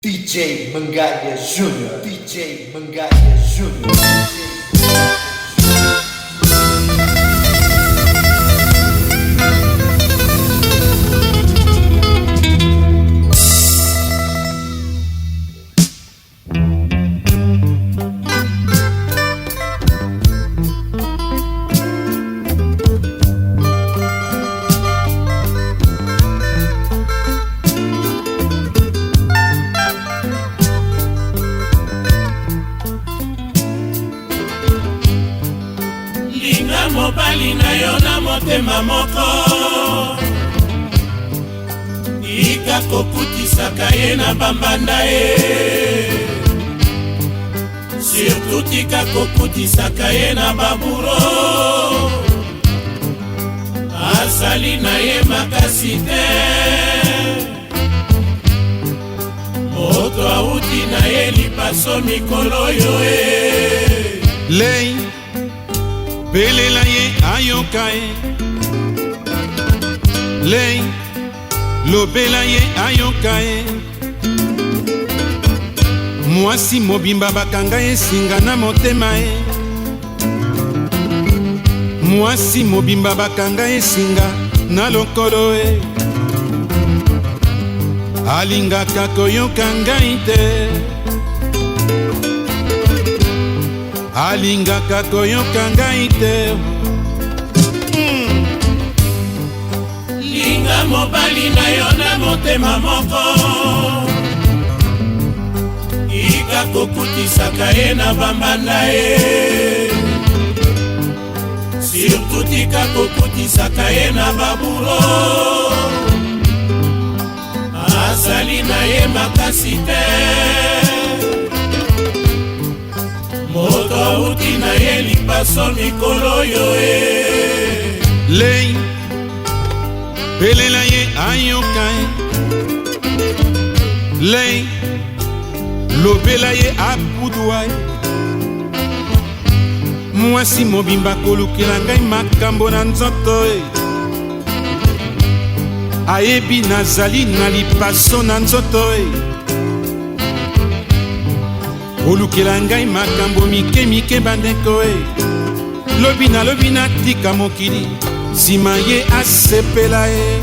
DJ Mangalia Junior, DJ Mangalia Junior. Linga mobali na yo na motema moko ika kokutisaka ye na bambanda ye surtout tika kokutisaka ye na baburo azali na ye makasi te moto auti na ye lipaso mikolo yo Lei belela ye ayoka ye Lei lobela ye ayoka ye mwasi mobimba bakanga ye singa na motema ye mwasi mobimba bakanga ye singa na lokolo ye alingaka koyoka ngai te alingaka koyoka ngai te linga mobali na yo na motema moko ika kokutisaka ye na bambanda ye surtout tika kokutisaka ye na baburo azali na ye makasi te moto auti na ye lipaso mikolo yo Lei belela ye ayoka ye Lei lobela ye apudwa ye mwasi mobimba kolukela ngai makambo na nzoto ye ayebi nazali na lipaso na nzoto ye olukela ngai makambo mike mike bandeko e lobi natika mokili nsima ye asepela ye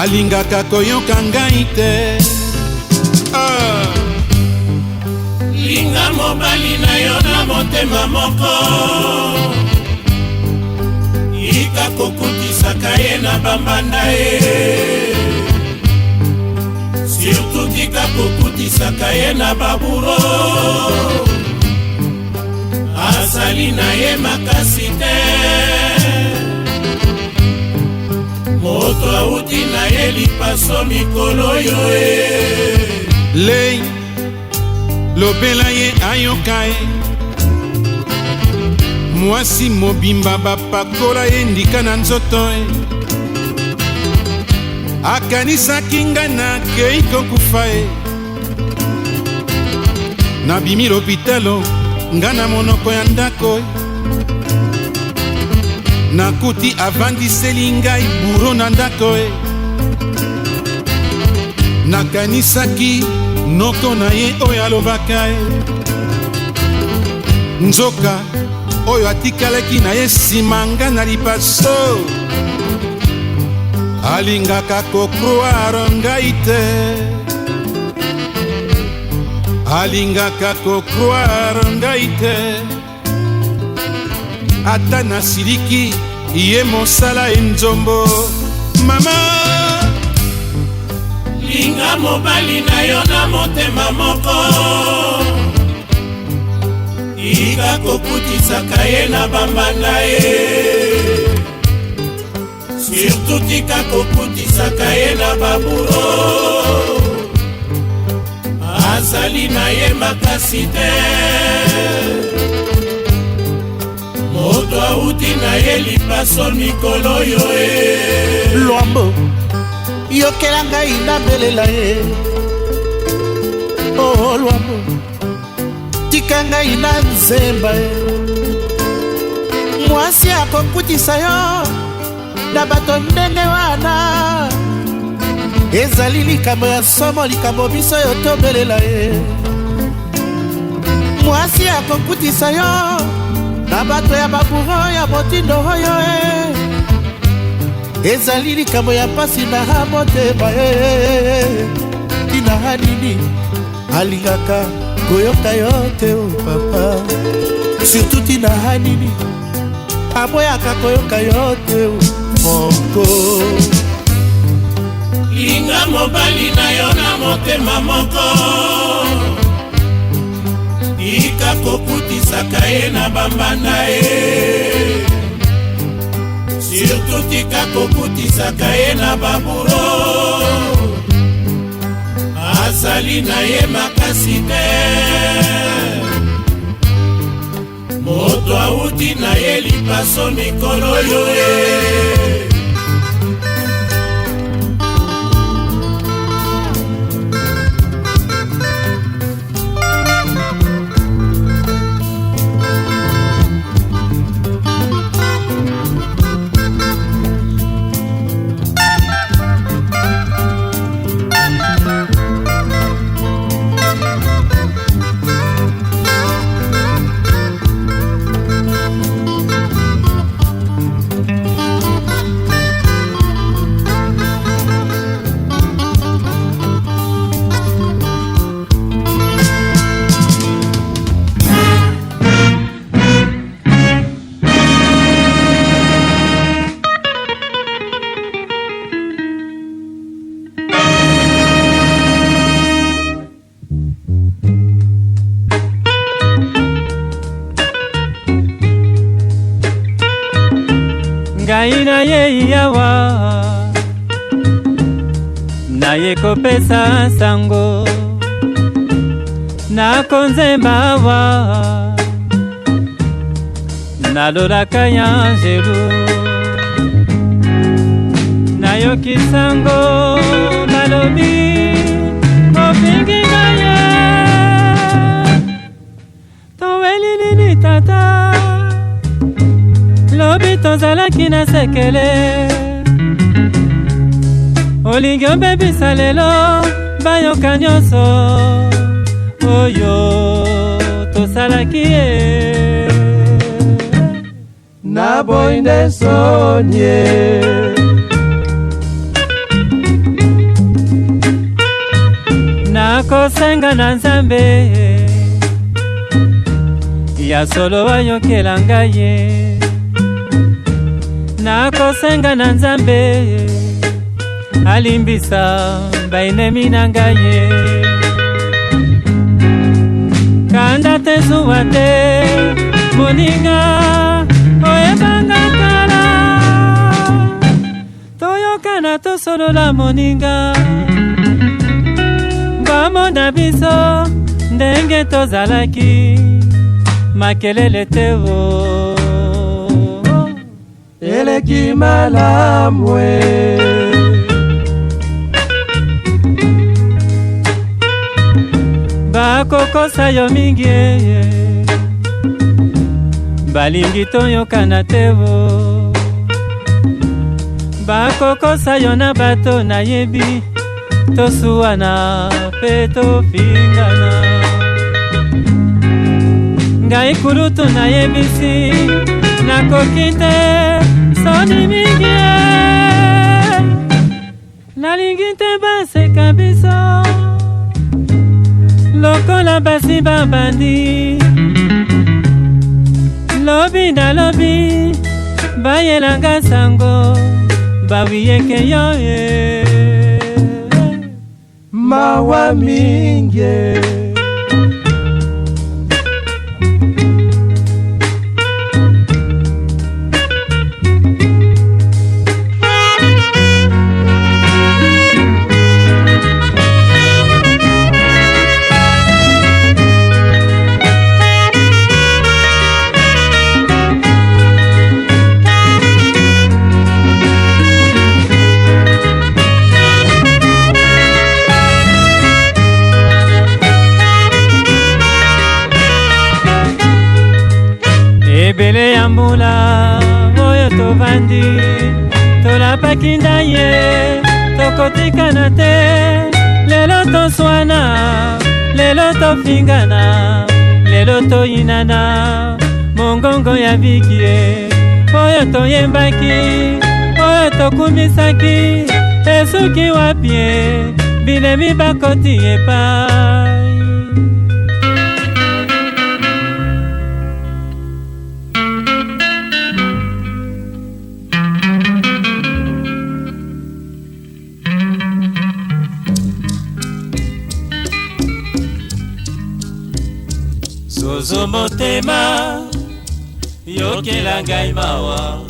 alingaka koyoka ngai te linga mobali na yo na motema moko ika kokutisaka ye na bambanda ye surtout tika kokutisaka ye na baburo azali na ye makasi te moto auti na ye lipaso mikolo yo Lei lobela ye ayoka ye mwasi mobimba bapakola ye ndika na nzoto ye akanisaki ngai nakei kokufa ye nabimi lopitalo nga na monoko ya ndako nakuti avandiseli ngai buro na ndako ye nakanisaki noko na ye oyo alobaka ye nzoka oyo atikalaki na ye nsima nga na lipaso alingaka kokroire ngai te alingaka kokroire ngai te ata nasiliki ye mosala enzombo mama linga mobali na yo na motema moko ika kokutisaka ye na bambanda ye surtout tika kokutisaka ye na baburo azali na ye makasi te moto auti na ye lipaso mikolo yo lwambo yokela ngai nabelela ye o lwambo tika ngai na nzemba ye mwasi akokutisa yo na bato ndenge wana ezali likambo ya somo, likambo biso yo tobelela ye. Mwasi akokutisa yo na bato ya baburo ya motindo oyo ezali likambo ya pasi na motema tina nini alingaka koyoka yo te o papa, surtout tina nini aboyaka koyoka yo te o moko. Linga mobali na yo na motema moko, tika kokutisaka ye na bambanda ye, surtout tika kokutisaka ye na baburo, azali na ye makasi te, moto auti na ye lipaso mikolo yo ye. Ngai na ye yawa na ye kopesa sango na konzemba wa na lolaka ya jeru na yo kisango malobi opingi ngaye toweli nini tata lobi tozalaki na sekele olingi obebisa lelo bayoka nyonso oyo tosalaki ye na boinde sonye nakosenga na Nzambe ya solo ayokela ngai ye nakosenga na Nzambe alimbisa bainemi na ngai ye kanda te zuwa te moninga oyebanga kala toyokana tosolola moninga bamona biso ndenge tozalaki makelele te o eleki malamwe bakokosa yo mingi balingi toyokana te o bakokosa yo na bato nayebi tosuwana pe tofingana ngai kulutu nayebisi nakoki te soni mingi nalingi te baseka biso lokola basi babandi lobi na lobi bayelanga sango bawiyeke yo ye mawa mingi ebele ya mbula oyo tovandi tolapaki nda ye tokote totikana te, lelo toswana, lelo tofingana, lelo toyinana, mongongo ya vikie, oyo toyembaki, oyo tokumisaki, esuki wapie, bilemi bakoti epai. Zozo motema yokela ngai mawa,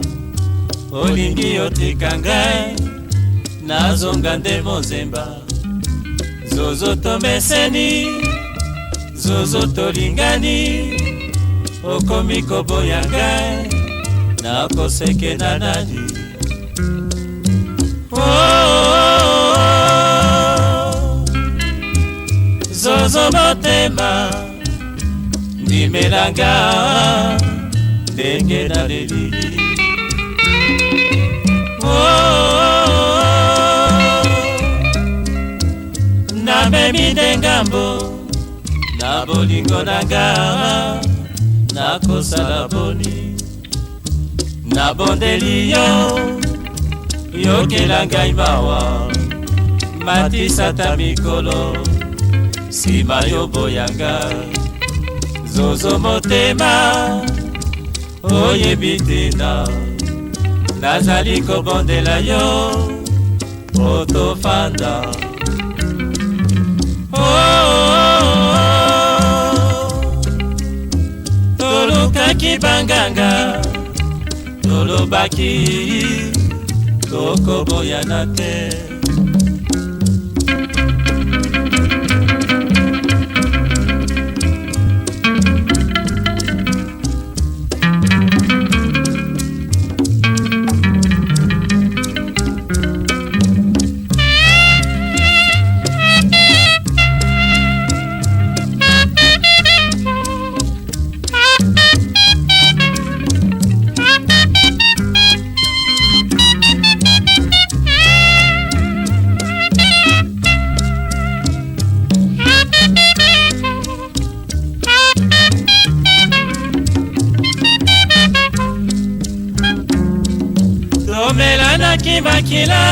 olingi yotika ngai nazonga nde mozemba. Zozo tomeseni, zozo tolingani, okomi koboya ngai nakoseke na nani. Zozo motema ndimelanga ndenge naleli. Namemi ndengambo na bolingo nanga nakosala boni, nabondeli yo yokela ngai mawa, matisata mikolo sima yoboyanga. Zozo motema oyebi tena nazali kobondela yo otofanda. Tolukaki banganga tolobaki tokoboyana te. Tomelanaki makila,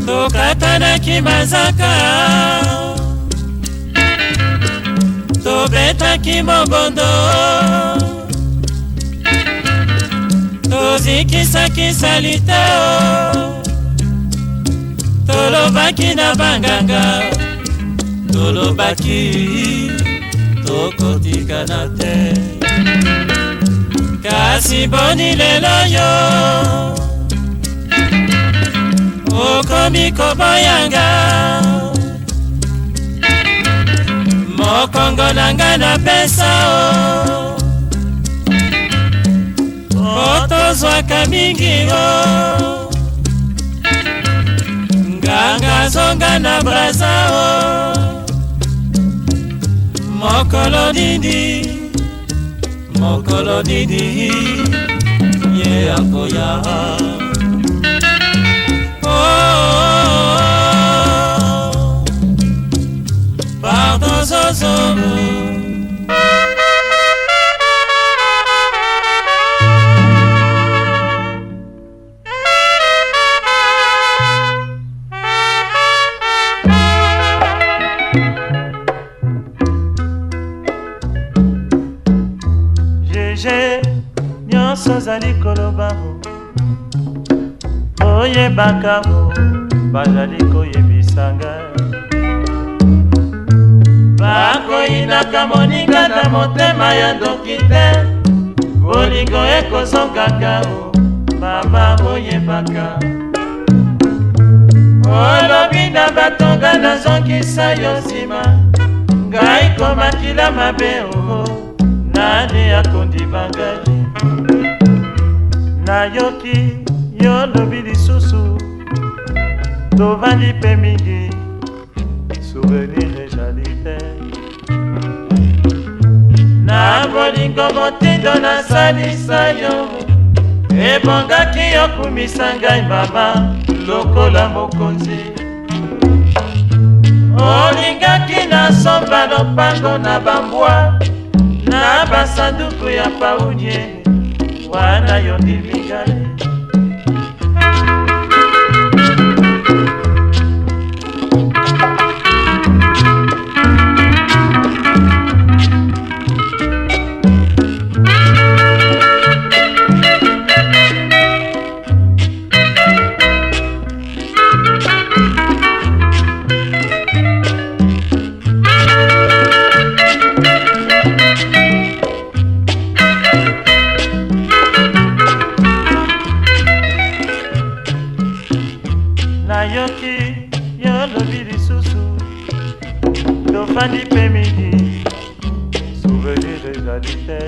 tokatanaki mazaka, tobetaki mobondo, tozikisaki salita, tolobaki na banganga, tolobaki tokotikana te. Kasi boni lelo yo okomi koboyanga, mokongo nanga na pesa otozwaka mingi nganga zonga na braza mokolo nini ye akoya. Pardon Zozo, nyonso zali koloba oyebaka bazali koyebisanga, bakoyinaka moninga na motema ya ndoki te, bolingo ekozongaka mama oyebaka. Olobi na batonga nazongisa yo nsima, ngai komakila mabe nani akondiba ngai. Nayoki yo lobi lisusu tovandi pe mingi, souvenir ezali te. Na bolingo motindo nasalisa yo ebongaki okumisa ngai mama lokola mokonzi. Olingaki nasomba lopango na bambwa na basanduku ya paunye wana yo ndimingale. Nayoki yo lobi lisusu tofandi pe midi souvenir ezali te.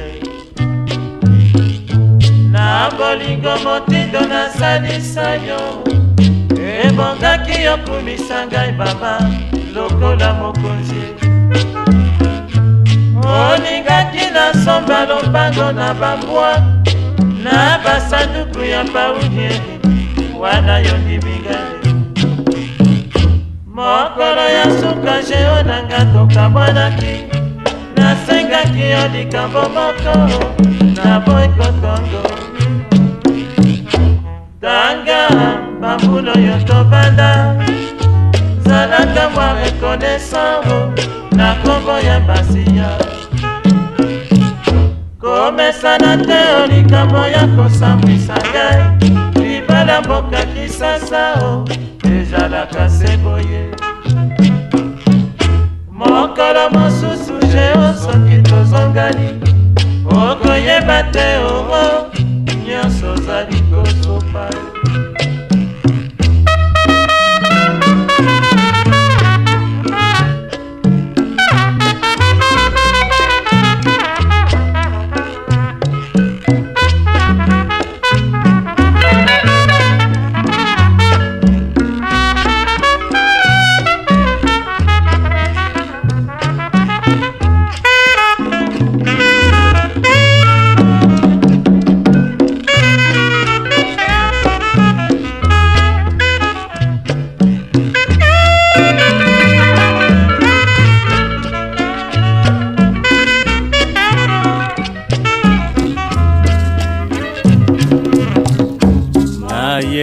Na bolingo motindo nasalisa yo ebongaki okumisa ngai mama lokola mokonzi. Olingaki nasomba lopango na bambwa na basanduku ya paunye wana yo ndimingale. Mokolo ya suka jeo nanga tokabwanaki nasengaki yo likambo moko na boy kotongo. Tanga bambulo yo tobanda zalaka mwa reconnaissant na kombo ya basiya. Komesana te o likambo ya kosambwisa ngai libala mboka kisasa o ezalaka se boye. Mokolo mosusu jeo soki tozongani okoyeba te oo nyonso ozali kosopa.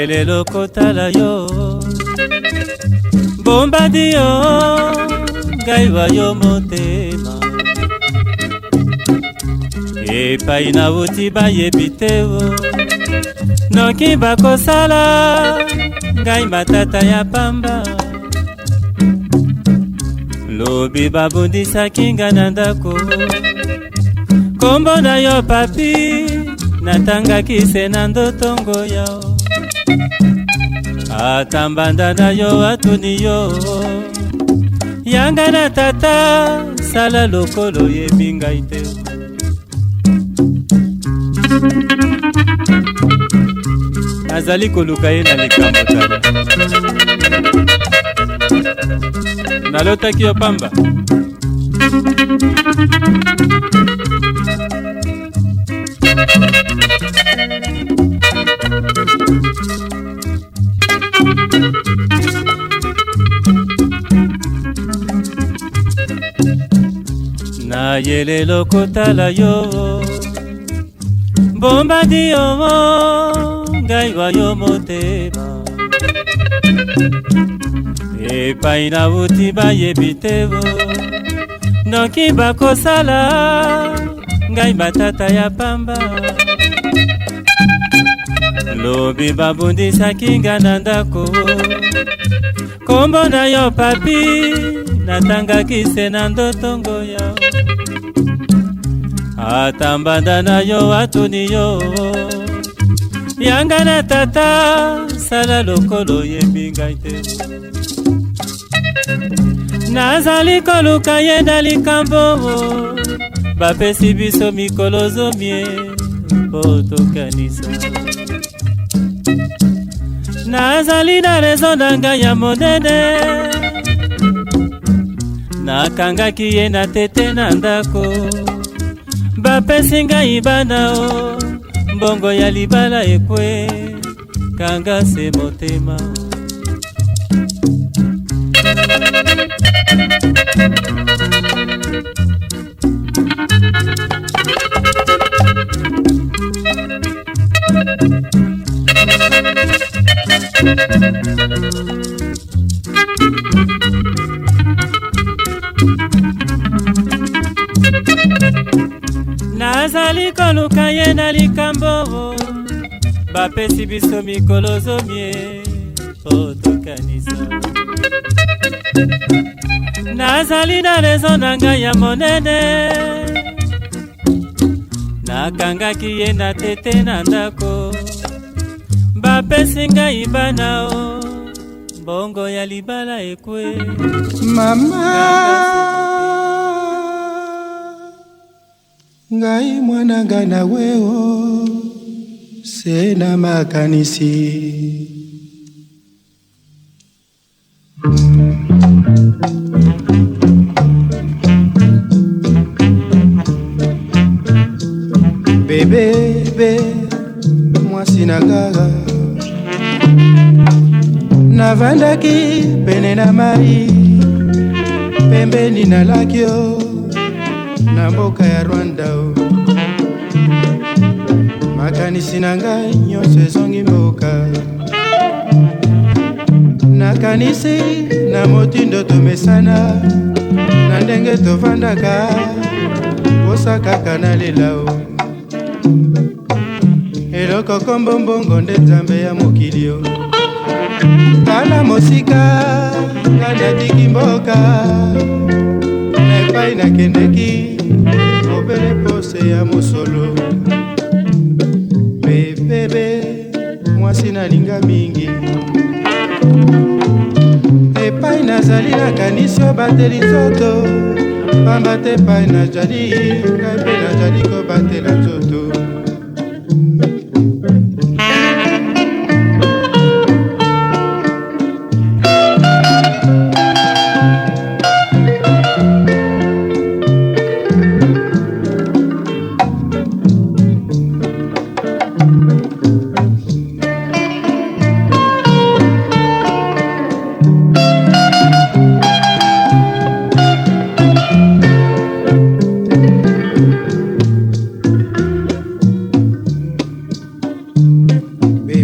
Lelo kotala yo bombadi yo ngai wa yo motema epai na wuti bayebi te o noki bakosala ngai matata ya pamba. Lobi babundisaki nga na ndako kombo na yo papi natangaki se na ndotongo yao. Atambanda na yo atuni yo yanga na tata sala lokolo yebi ngai te. Azali koluka ye na likambo tala nalotaki yo pamba. Na yelelo kotala yo bombadi yo ngai wa yo motema epai na wuti bayebi te o noki bakosala ngai matata ya pamba. Lobi babundisaki nga na ndako kombo na yo papi natangaki se na ndotongo yao. Atambanda na yo atuni yo yanga na tata sala lokolo yebi ngai te. Nazali koluka ye na likambo bapesi biso mikolo zomie po tokanisa. Nazali na rezo na ngai ya monene nakangaki ye na tete na ndako bapesi ngai bana o mbongo ya libala ekwe kanga se motema. Nazali koluka ye na likambo bapesi biso mikolo zomie po tokanisa. Nazali na rezo na ngai ya monene nakangaki ye na tete na ndako bapesi ngai bana o mbongo ya libala ekwe. Mama ngai mwana ngai na weo sena makanisi. Bebe mwasi na gaga navandaki pene na mai pembeni na lakio na mboka ya Rwanda o. Makanisi na ngai nyonso ezongi mboka nakanisi na motindo tomesana na ndenge tovandaka osakaka na lela o. Eloko kombo mbongo nde nzambe ya mokili o. Tala mosika ngatiki mboka epai nakendeki obele pose ya mosolo. Bebe mwasi nalinga mingi epai nazali nakanisi obateli nzoto pamba te epai najali ngai mpe najali kobatela nzoto.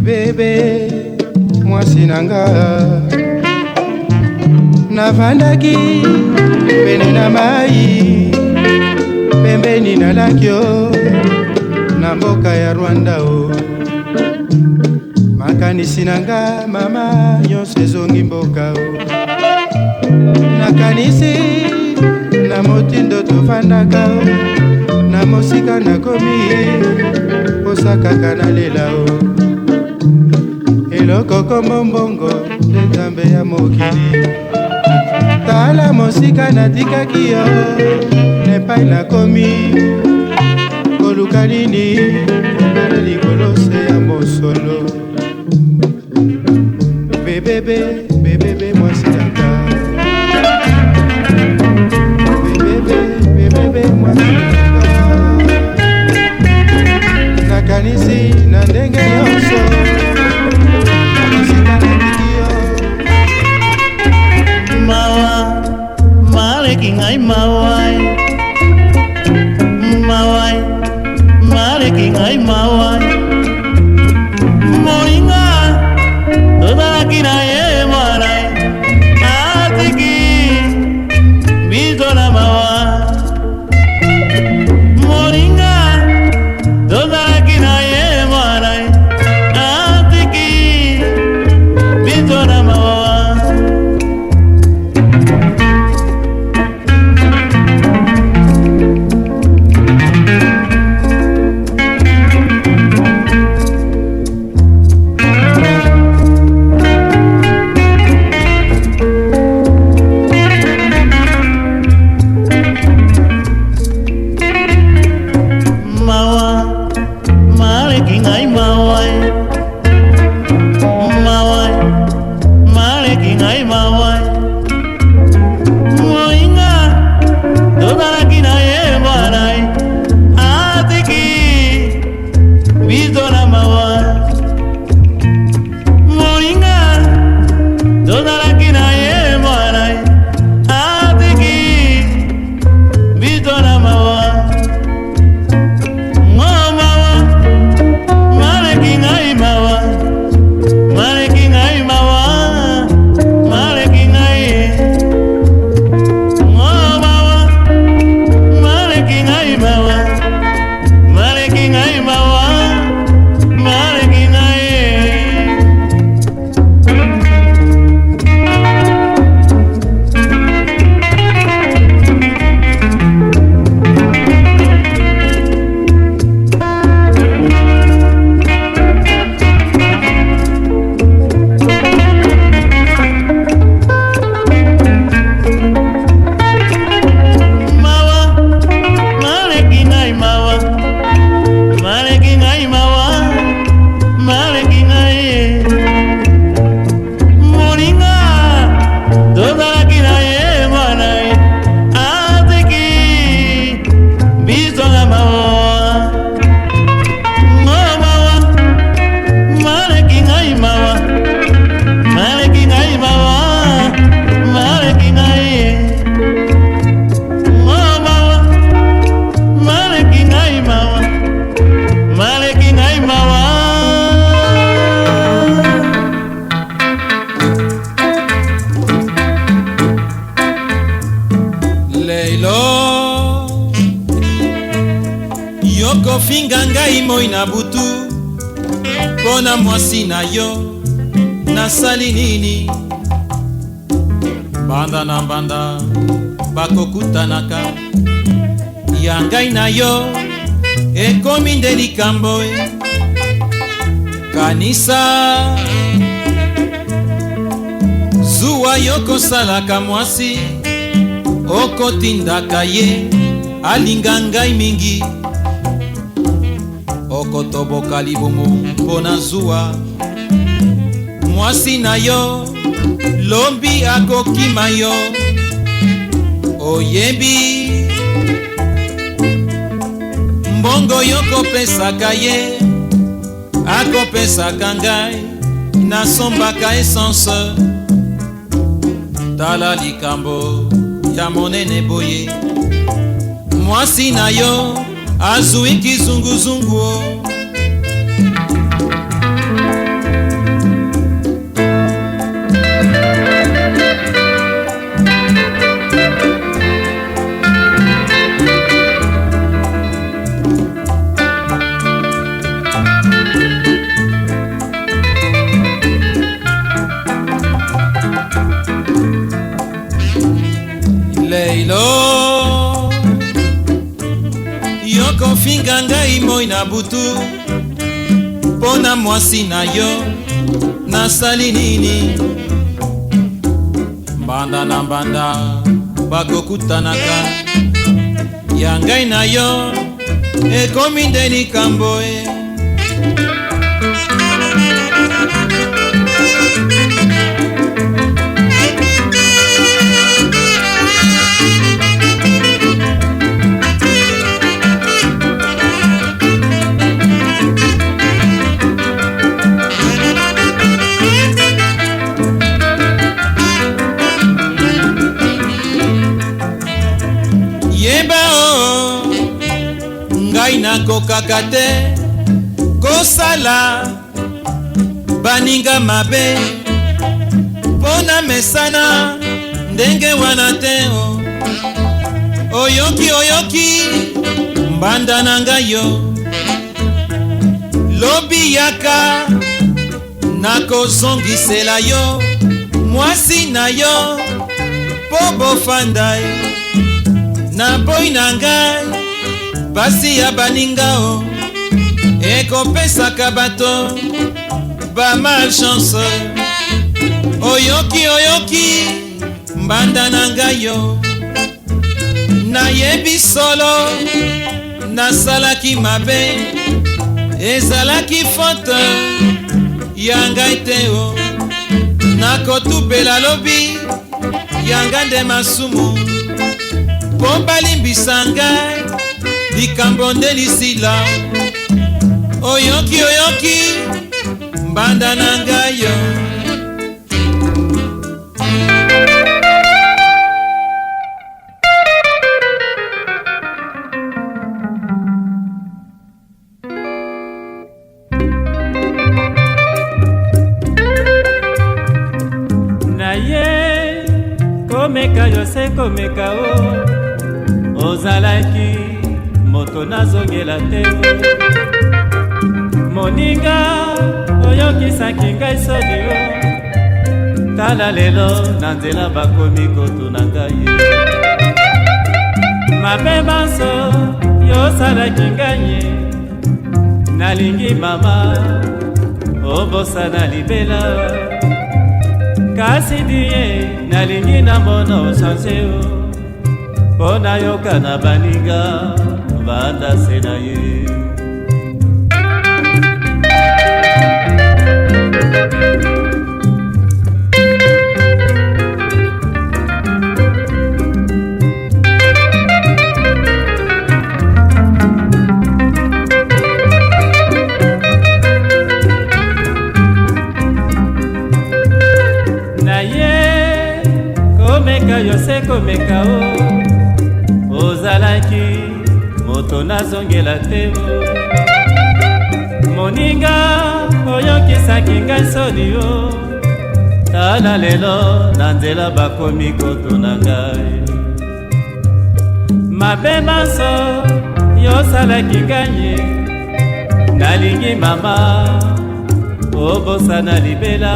Bebe mwasi nanga navandaki pene na mai pembeni na lakio na mboka ya Rwanda o. Makanisi nanga mama nyonso ezongi mboka o. Nakanisi na motindo tovandaka o. Na mosika nakomi osakaka na lela o. Eloko kombo mbongo nde nzambe ya mokili. Tala mosika natikaki yo nepai nakomi koluka nini obele likolo se ya mosolo. Bebe mwasi nanga bebe mwasi nanga nakanisi na ndenge nyonso Ngai mawai mareki ngai mawai moinga todaki na ye marai atiki bizona mawa moinga todaki na ye marai okofinga ngai moi na butu mpo na mwasi na yo nasali nini? Banda na banda bakokutanaka ya ngai na yo ekomi nde likambo kanisa zuwa yo kosalaka mwasi okotindaka ye alinga ngai mingi okotoboka libumu mpona zuwa mwasi na yo lombi akokima yo oyebi mbongo yo kopesaka ye akopesaka ngai nasombaka essence tala likambo ya monene boye mwasi na yo azwi kizunguzungu leilo yokofinga ngai moi na butu mpo na mwasi na yo nasali nini? Mbanda na mbanda bakokutanaka ya ngai na yo ekomi nde likambo yeba o ngai nakokaka te kosala baninga mabe mpona mesana ndenge wana te oyoki mbanda na ngai yo lobi yaka nakozongisela yo mwasi na yo po bofanda na boy na ngai basi ya baninga ekopesaka bato ba malchance oyoki mbanda na ngai yo nayebi solo nasalaki mabe ezalaki faute ya ngai te nakotupela lobi yanga nde masumu mpo balimbisa ngai likambo nde lisila oyoki mbanda na ngai yo naye komeka yose komeka ozalaki moto nazongela te moninga oyokisaki ngai soni tala lelo na nzela bakomi kotuna ngai mabe banso yosalaki ngai nalingi mama obosana libela kasi diye nalingi na mona ochange mpo nayoka na baninga banda se na ye naye komeka yose komeka ozalaki moto nazongela te moninga oyokisaki ngai soni tala lelo na nzela bakomi kotuna ngai mabe maso yosalaki ngai nalingi mama obosana libela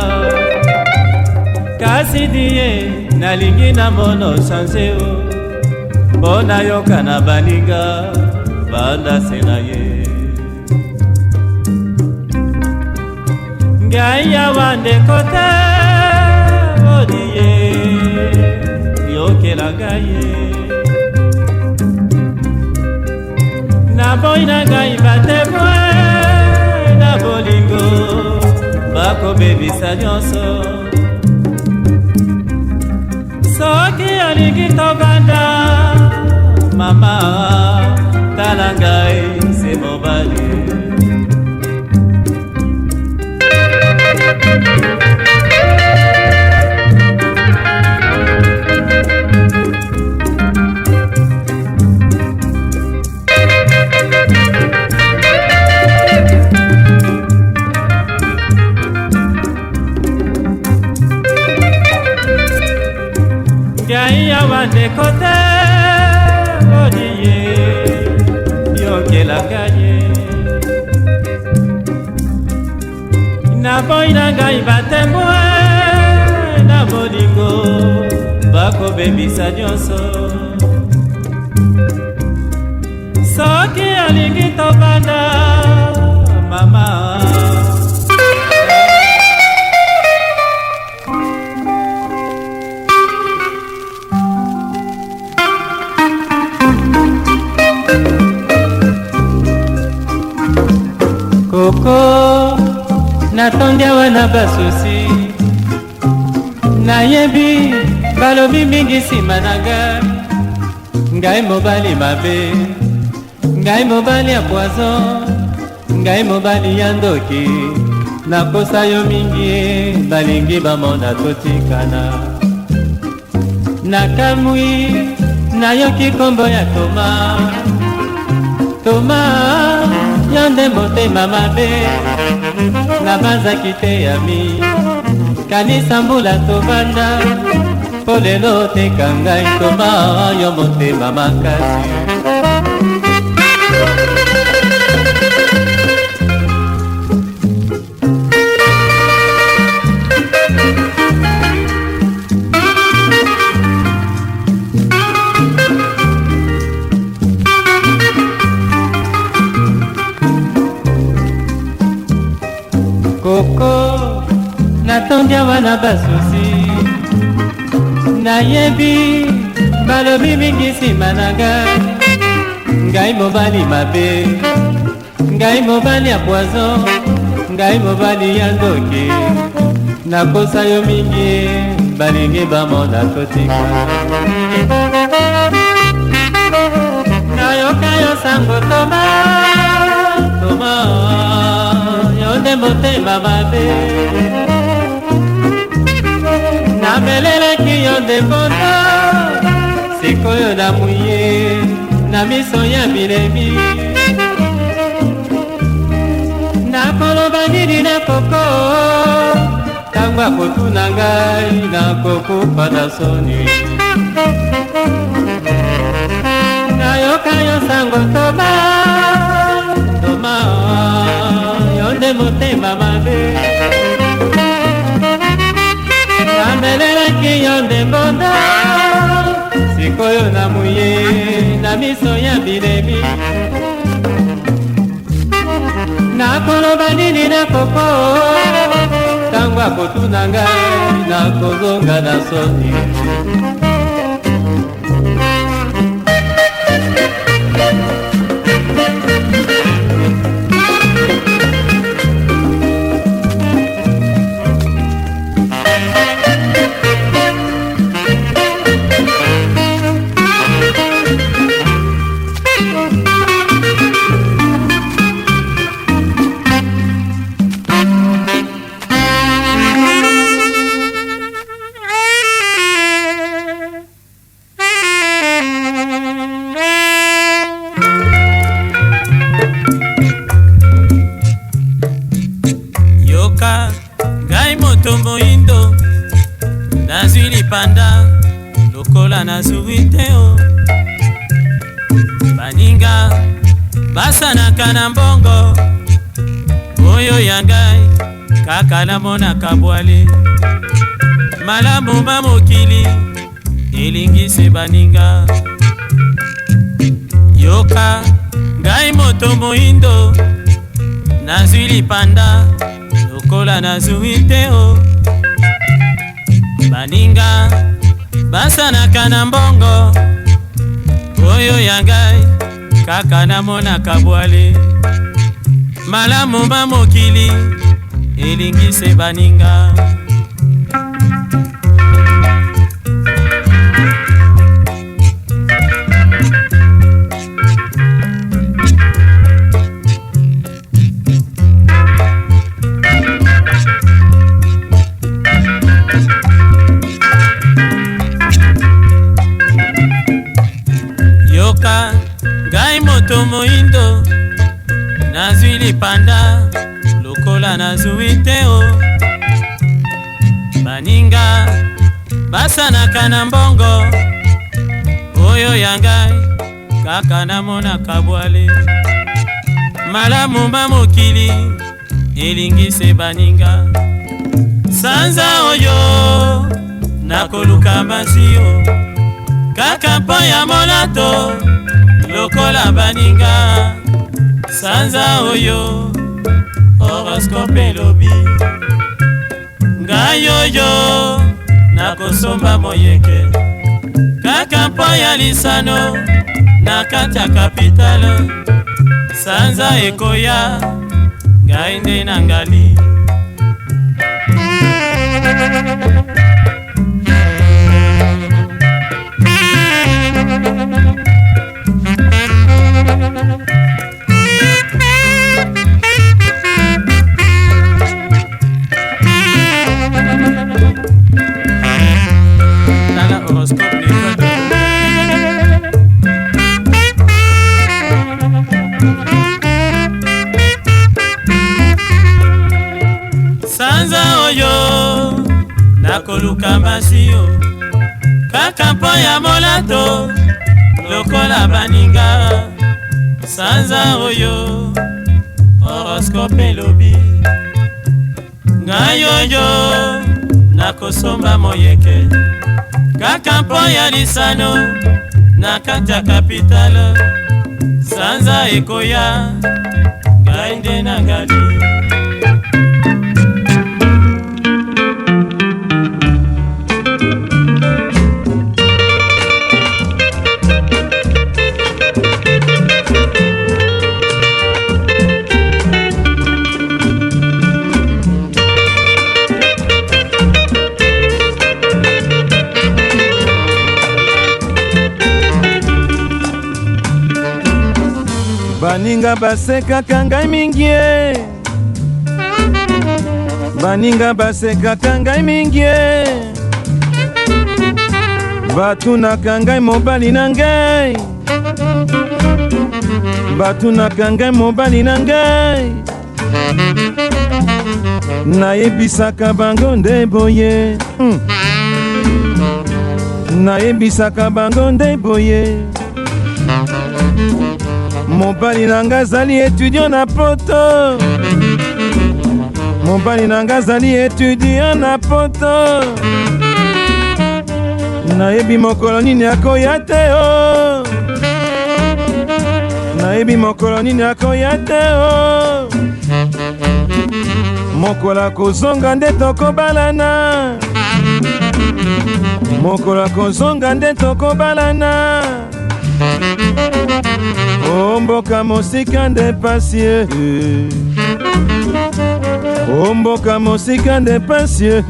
kasi diye nalingi na mono change o mpona yoka na baninga bandase na ye ngai awa ndeko te odiye yokela ngai ye naboyi na ngai batemwe na bolingo bakobebisa nyonso soki alingi tobanda mama tala ngai se mobali ngai awa ndeko te odiye yokelaka ye naboyi na ngai batemwe na bolingo bakobebisa nyonso soki alingi tobanda mama koko natondi awa na basusi nayebi balobi mingi nsima na ngai mobali mabe ngai mobali ya poison ngai mobali ya ndoki nakosa yo mingi balingi bamona totikana nakamwi nayoki kombo ya toma toma yo nde motema mabe nabazaki te yami kanisa mbula tovanda po lelo teka ngai toma yo motema makasi koko natondi awa na basusi nayebi balobi mingi nsima na ngai mobali mabe ngai mobali ya poison ngai mobali ya ndoki nakosa yo mingi balingi bamona totika nayoka yo sango toma toma yo nde motema mabe namelelaki yo nde mbondo sikoyo namwiye na miso ya bilemi nakoloba nini na koko ntango akotuna ngai nakokufa na soni nayoka yo sango toma toma yo nde motema mabe namelelaki yo nde mbondo sikoyo namwiye na miso ya bilemi nakoloba nini na koko ntango akotuna ngai nakozonga na soni ngai moto moindo nazwi lipanda lokola nazwi te o baninga basanaka na mbongo oyo ya ngai kaka namonaka bwale malamu ma mokili elingisi baninga yoka ngai moto moindo nazwi lipanda lokola nazwi te o baninga basanaka na mbongo oyo ya ngai kaka namonaka bwale malamu ma mokili elingise baninga yoka ngai moto moindo nazwi lipanda lokola nazwi te o baninga basanaka na mbongo oyo ya ngai kaka namonaka bwale malamu ma mokili elingise baninga sanza oyo nakoluka masio kaka mpo ya molato lokola baninga sanza oyo horoscope elobi ngai oyo nakosomba moyeke kaka mpo ya lisano na kati ya kapitale sanza ekoya ngai nde na ngali sanza oyo nakoluka masio kaka mpo ya molato lokola baninga sanza oyo horoscope elobi ngai oyo nakosomba moyeke kaka mpo ya lisano na kati ya kapitale sanza ekoya ngai nde na ngali baninga basekaka ngai mingi e baninga basekaka ngai mingi e batunaka ngai mobali na ngai batunaka ngai mobali na ngai nayebisaka bango nde boye nayebisaka bango nde boye mobali nanga azali étudiant na poto mobali nanga azali étudiant na poto nayebi mokolo nini akoya te o nayebi mokolo nini akoya te o mokolo akozonga nde tokobalana mokolo akozonga nde tokobalana omboka mosika nde pasie omboka mosika nde pasie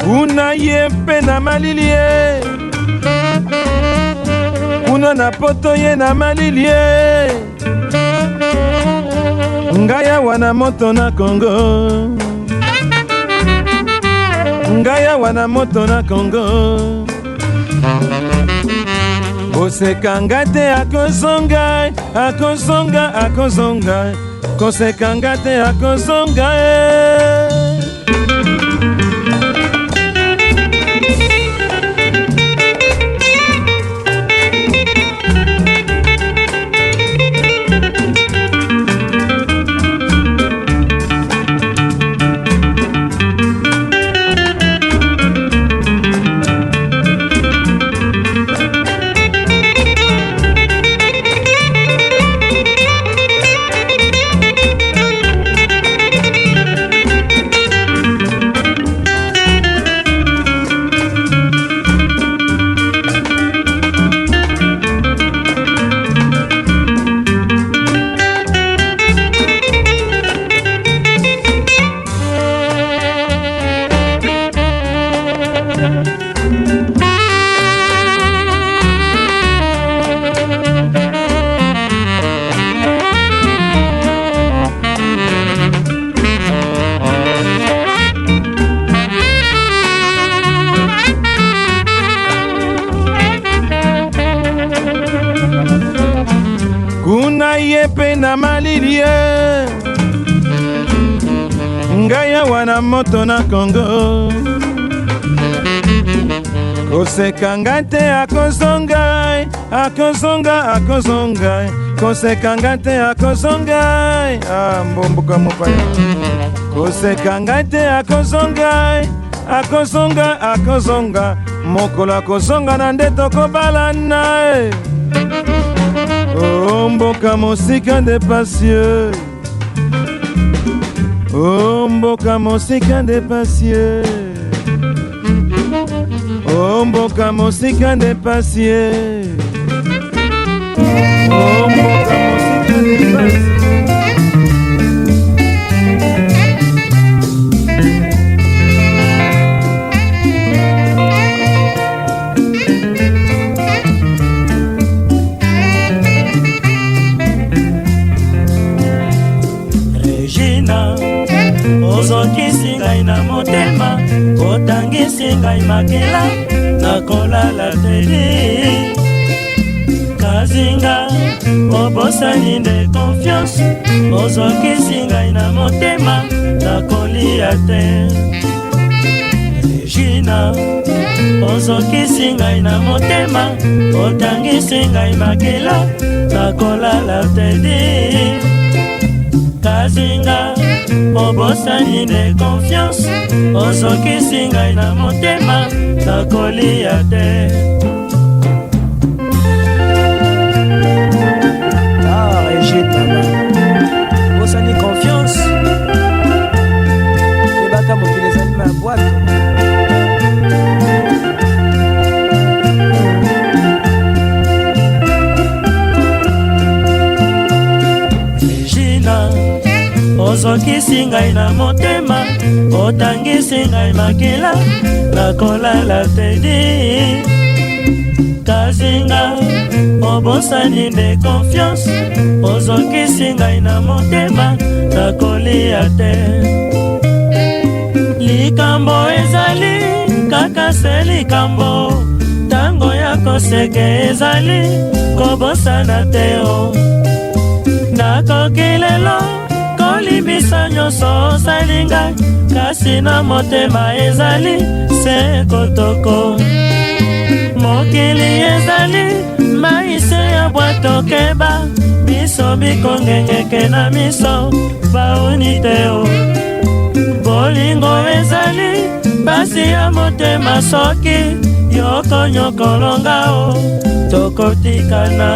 kuna ye mpe na malili ye kuna na poto ye na malili ye ngai awa na moto na Kongo ngai awa na moto na Kongo kosekanga te akozonga akozonga akozonga kosekanga te akozonga ya moto na Congo. Koseka ngai te akozonga, akozonga. Koseka ngai te akozonga, mbomboka mopaya. Koseka ngai te akozonga, akozonga. Mokolo akozonga na nde tokobalana. Oh mboka mosika de pasieux, oh mboka mosika de pasieux, oh mboka mosika de pasieux, oh mboka mosika de pasieux. Ozokisi ngai na motema, otangisi ngai makela, nakolala tedi. Kazinga, obosani nde confiance, ozokisi ngai na motema, nakolia te. Regina, ozokisi ngai na motema, otangisi ngai makela, nakolala tedi. Kazinga, obosani de confiance, ozokisi ngai na motema, nakolia te. Regina, obosani confiance, ebaka mokili ezali ma boîte. Ozokisi ngai na motema, otangisi ngai makila, nakolala tedi. Kazinga, obosani de confiance, ozokisi ngai na motema, nakolia te. Likambo ezali, kaka se likambo, tango ya koseke ezali, kobosana teo. Nakoki lelo, kolibisa nyonso osalinga, kasi na motema ezali se kotoko. Mokili ezali maise ya bwato keba, biso bikongengeke na miso bauni teo. Bolingo ezali basi ya motema, soki yokonyokolongao tokotikana.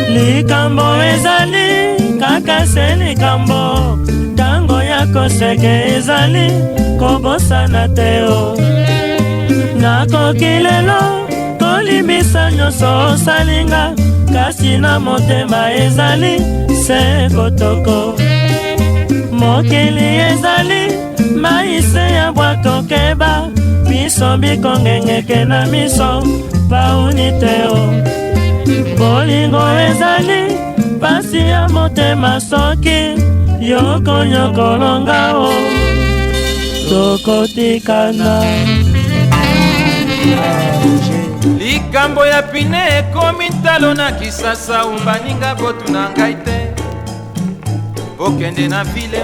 Likambo ezali, kaka se likambo, tango ya koseke ezali, kobosana teo. Nakoki lelo, kolibisa nyonso osalinga, kasi na motema ezali se kotoko. Mokili ezali maise ya bwato keba, biso bikongengeke na miso bauni teo. Bolingo ezali pasi ya motema, soki yokonyokolongao tokotikana. Likambo ya pine ekomi ntalo na Kisasa, umbaninga botu na ngai te, bokende na vile.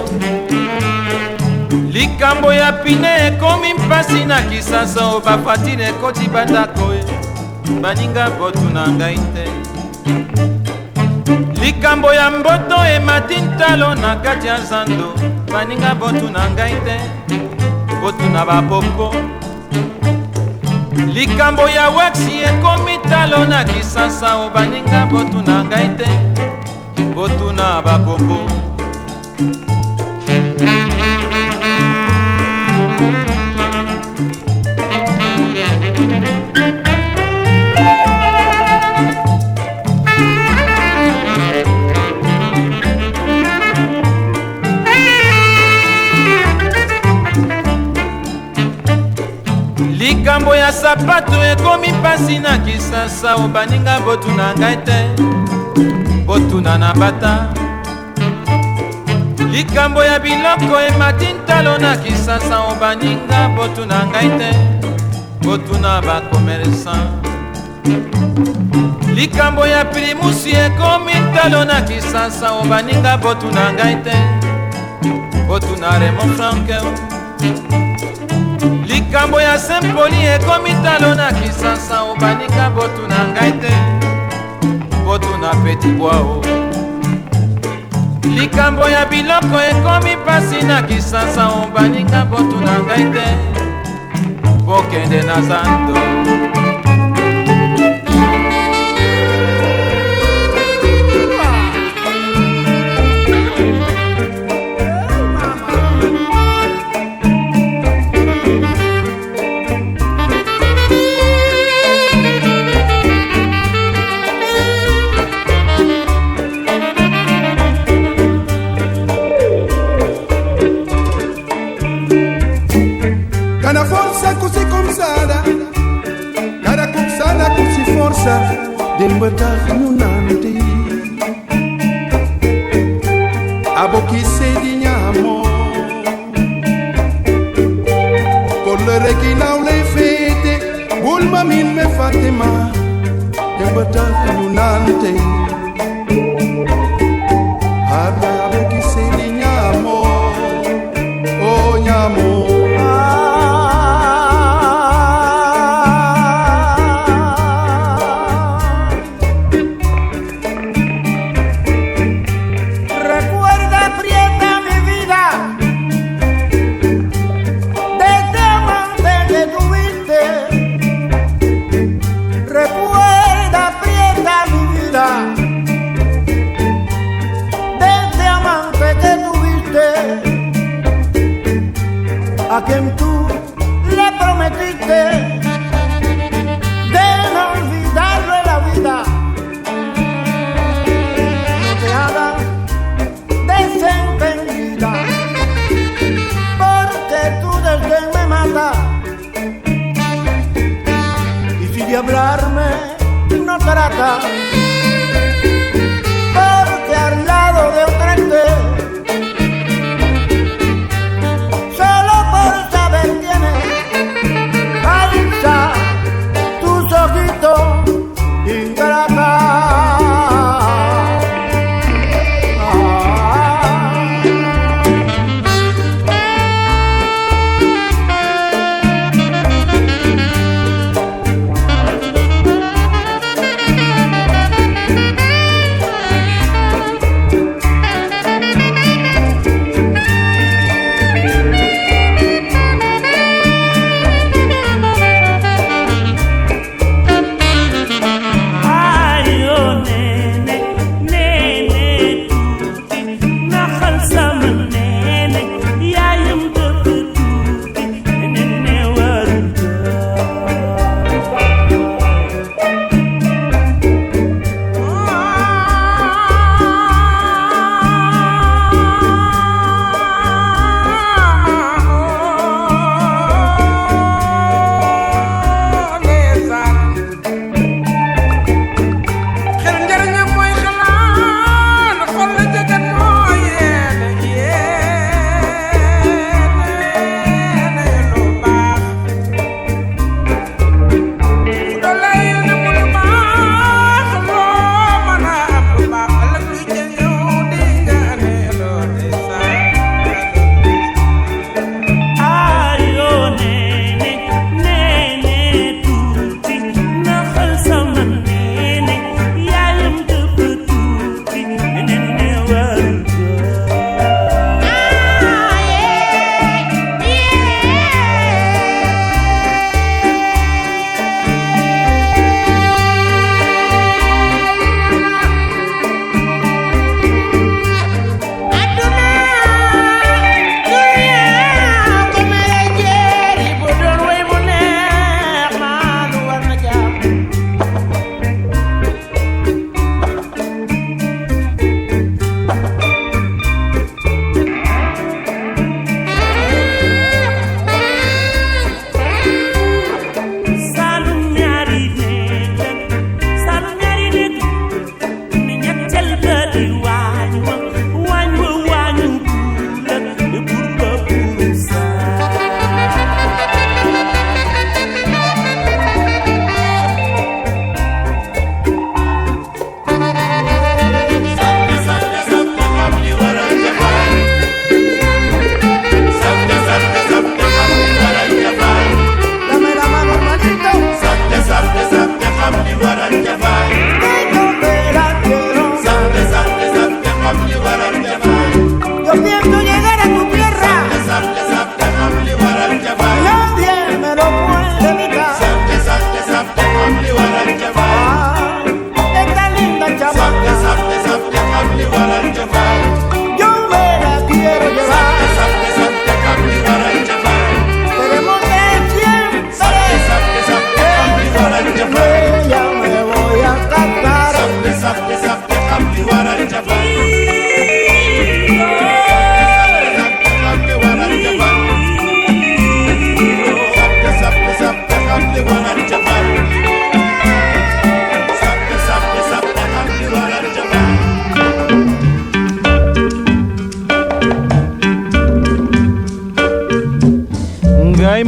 Likambo ya pine ekomi mpasi na Kisasa, obafatine ekoti bandako, baninga botu na ngai te. Likambo ya mboto emati ntalo na kati ya zando, baninga botu na ngai te, botu na bapopo. Likambo ya waksi ekomi talo na Kisasa, obaninga botu na ngai te, botu na bapopo. sapato ekomi pasi na kisasa o baninga botuna ngai te botuna na bata likambo ya biloko emati ntalo na kisasa o baninga botuna ngai te botuna bakomersan likambo ya pilimusi ekomi ntalo na kisasa o baninga botuna ngai te botuna Raymond Frankel likambo ya Saint-Poli ekomi talo na kisasa o baninga botuna ngai te botuna Petit Bois likambo ya biloko ekomi pasi na kisasa o baninga botuna ngai te bokende na zando Cada força così consada, cada cuxada così forza, dembetar nunante. Abo chi sediamo, con le regina o le fete, bulma min me Fatima, dembetar nunante. Abo chi sediamo, oh nyamo. A quien tú le prometiste de no olvidarle la vida, no te hagas desentendida, porque tu desdén me mata, y si de hablarme no trata, porque al lado de otra esté.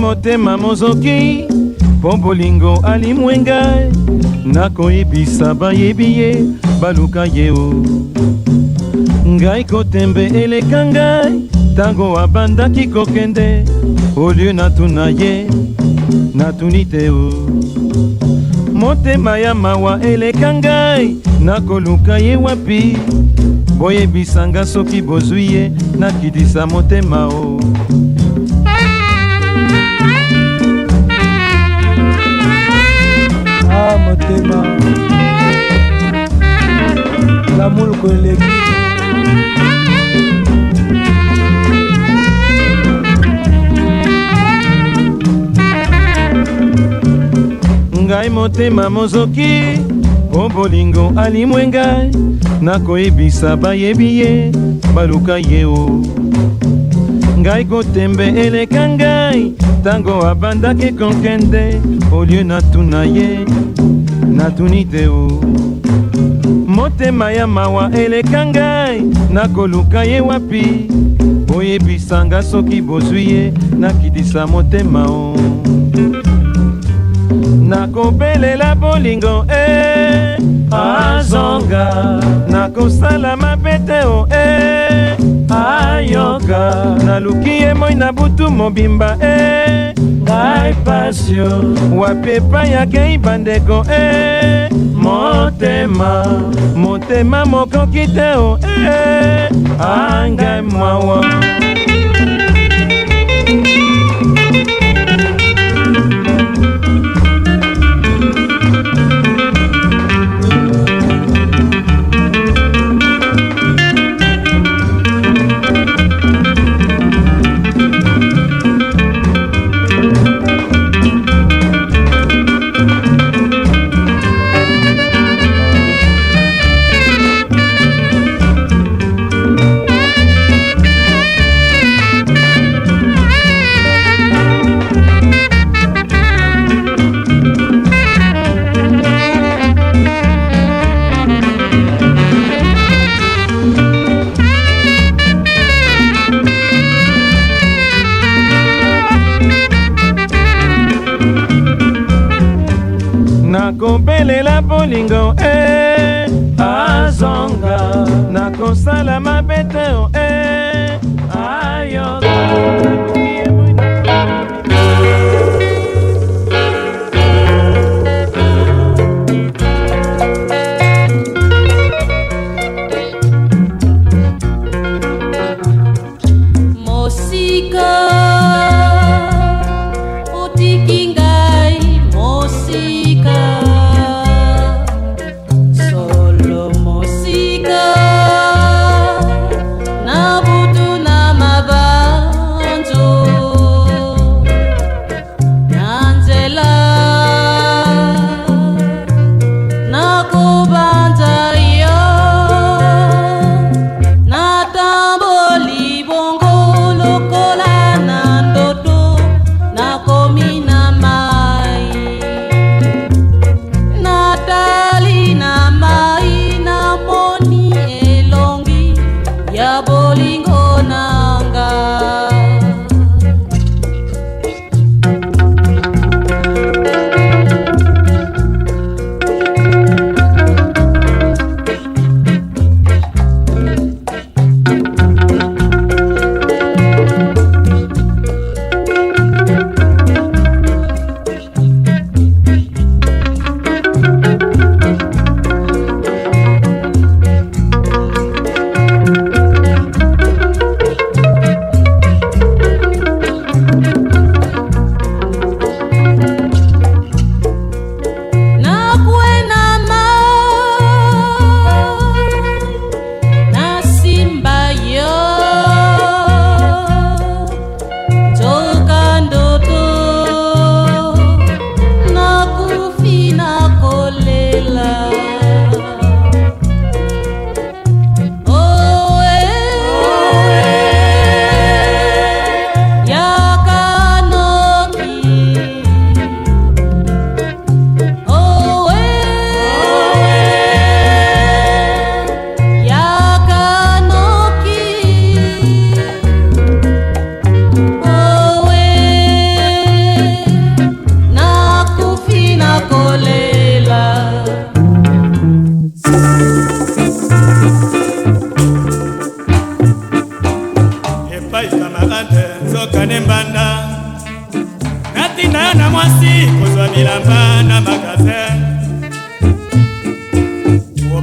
motema mozoki mpo bolingo alimwe ngai nakoyebisa bayebi ye baluka ye o ngai kotembe eleka ngai ntango abandaki kokende olie natuna ye natuni te o motema ya mawa eleka ngai nakoluka ye wapi boyebisanga soki bozwi ye nakitisa motema o motema lamuluko eleki ngai motema mozoki po bolingo alimwe ngai nakoyebisa bayebi ye baluka ye o ngai kotembe eleka ngai ntango abandaki kokende olie natuna ye natuni te o motema ya mawa eleka ngai nakoluka ye wapi boyebisanga soki bozwi ye nakitisa motema o nakobelela bolingo azonga nakosala mabe te o ayoka naluki ye moi na butu mobimba ngai pasio wapi epai akei bandeko motema mokoki te o angai mwawa nakobelela bolingo azonga nakosala mabe te o ayoka mosika otiki ngai mosika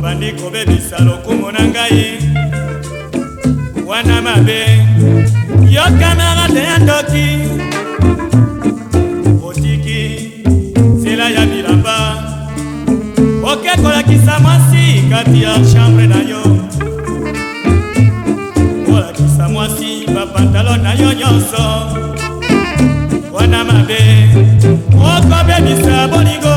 obandi kobebisa lokumu na ngai wana mabe yo kamarade ya ndoki otiki nzela ya bilamba okekolakisa mwasi kati ya chambre na yo kolakisa mwasi bapantalo na yo nyonso wana mabe okobebisa bolingo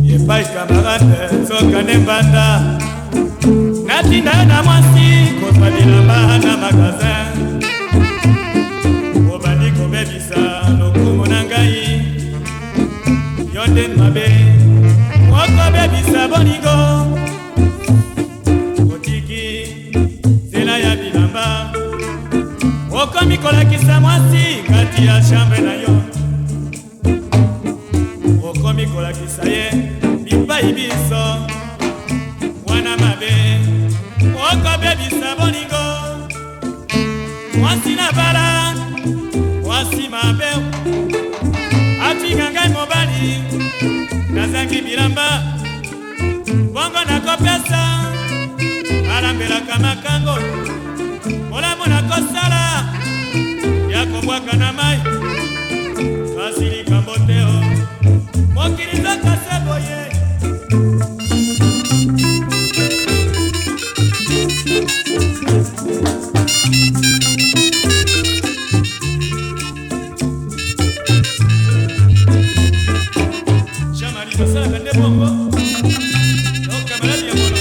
yepai kamarade sokane mbanda natinda na mwasi kozwa bilamba na magazin obandi kobebisa lokumu na ngai yo nde mabe okobebisa bolingo otiki nzela ya bilamba okomi kolakisa mwasi kati ya chambre na yo okomi kolakisa ye bipai biso wana mabe okobebisa bolingo mwasi na bala mwasi mabe atinga ngai mobali nazangi bilamba bongo nakopesa alambelaka makango molamu nakosala ya kobwaka na mai basilikambo teo mokili nzokase boye Chamali basala kande bongo no kamaradi ya mono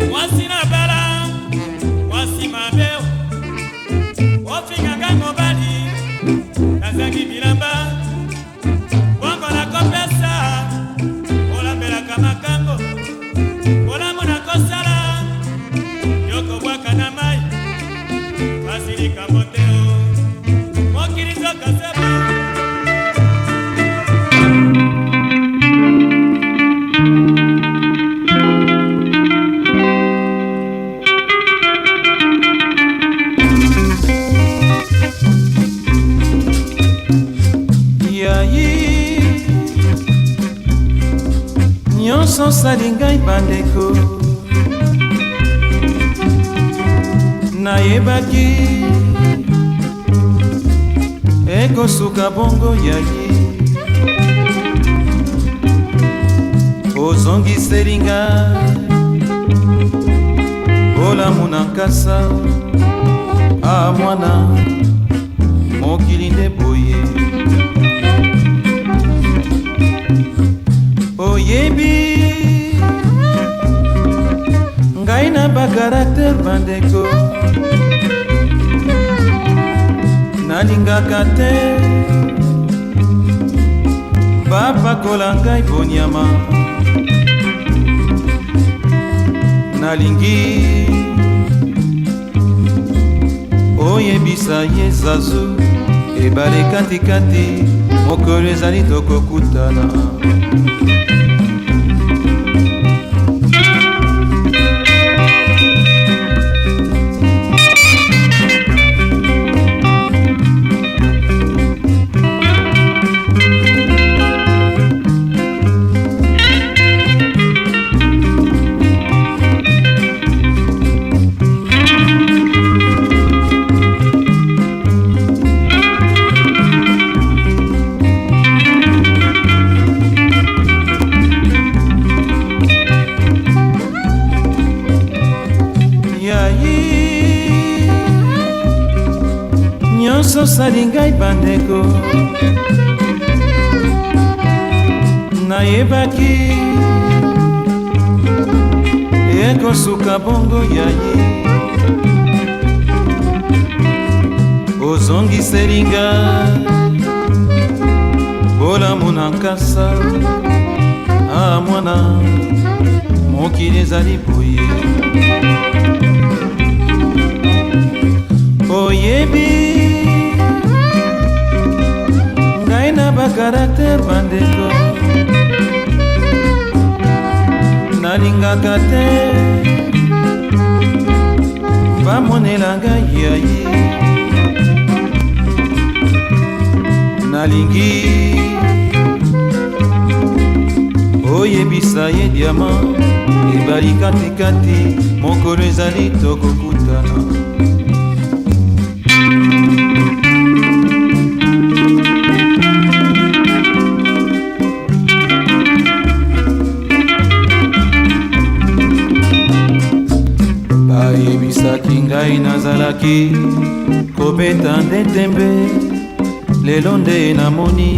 mwasi na bala mwasi mabe ofinga ngai mobali nazangi bilamba bongo nakopesa olambelaka makambo olamu nakosala yokobwaka na mai basilikambo teo mokili nzokasebo nyonso osali ngai bandeko nayebaki ekosuka bongo yayi ozongiseli ngai olamu na nkasa mwana mokili nde boye oyebi ngai na bakarakter bandeko nalingaka te bapakola ngai bonyama nalingi oyebisa ye zazu ebale katikati mokolo ezali tokokutana nyonso osali ngai bandeko nayebaki nakosuka bongo ya ye ozongiselinga bolamu na nkasa mwana mokili ezali boye oyebi ngai na bakarakter bandeko nalingaka te bamonela ngai yaye nalingi oyebisa ye diama ebali katikati mokolo ezali tokokutana bayebisaki ngai nazalaki kobeta nde tembe lelo nde namoni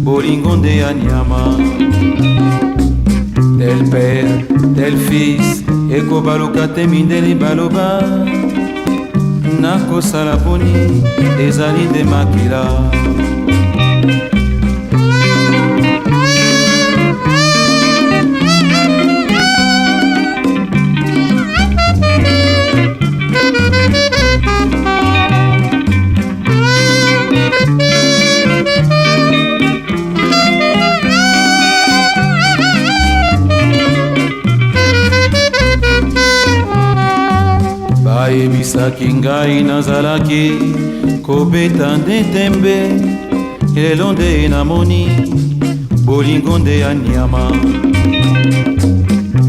bolingo nde ya nyama tel père tel fils ekobaluka te mindele baloba nakosala poni ezali nde makila bayebisaki ngai nazalaki kobeta nde tembe lelo nde namoni bolingo nde ya nyama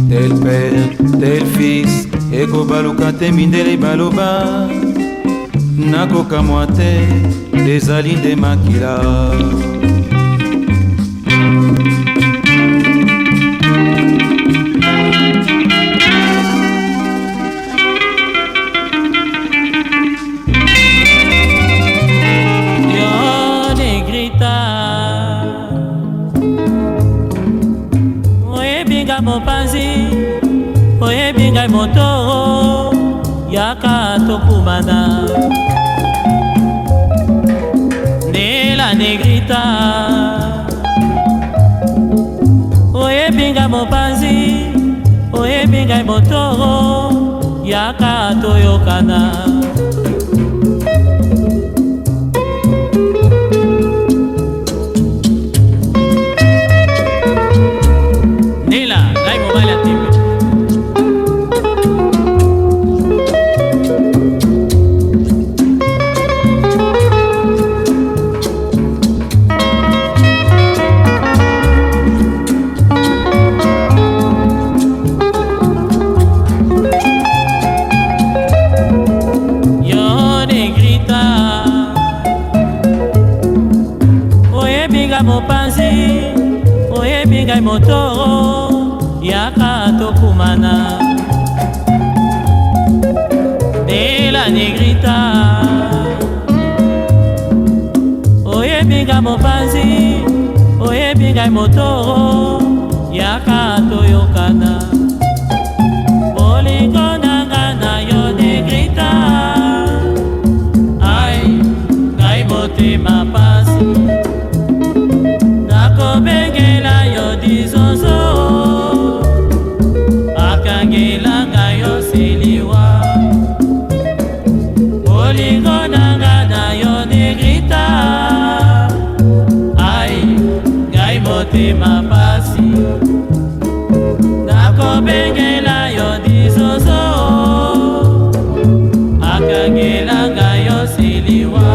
tel père tel fils ekobaluka te mindele baloba nakokamwa te ezali nde makila mopanzi oyebi ngai motoro yaka tokumana nela negrita oyebi ngai mopanzi oyebi ngai motoro yaka toyokana mopanzi oyebi ngai motoro yaka tokumana nela negrita oyebi ngai mopanzi oyebi ngai motoro yaka toyokana bolingo nanga na yo negrita ai ngai motema pasi nakobengela yo dizozo akangelanga yo siliwa bolingo nanga na yo negrita ai ngai motema pasi nakobengela yo dizozo akangelanga yo siliwa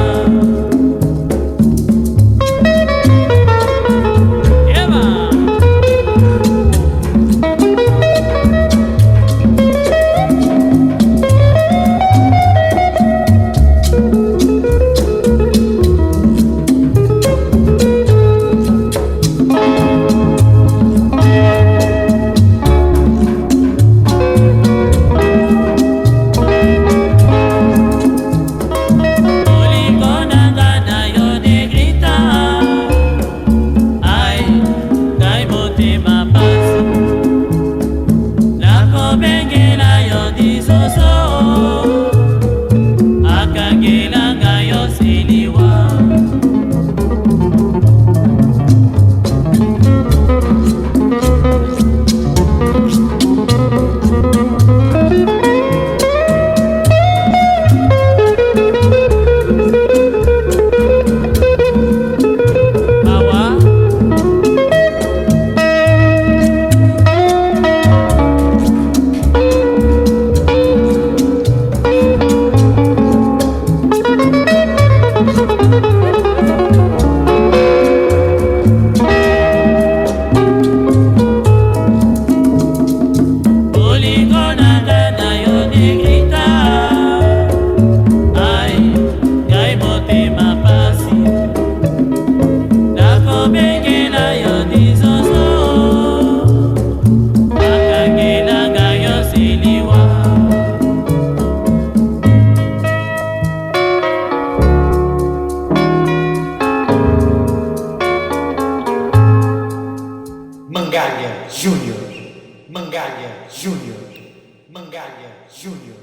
Mangalha Júnior. Mangalha Júnior.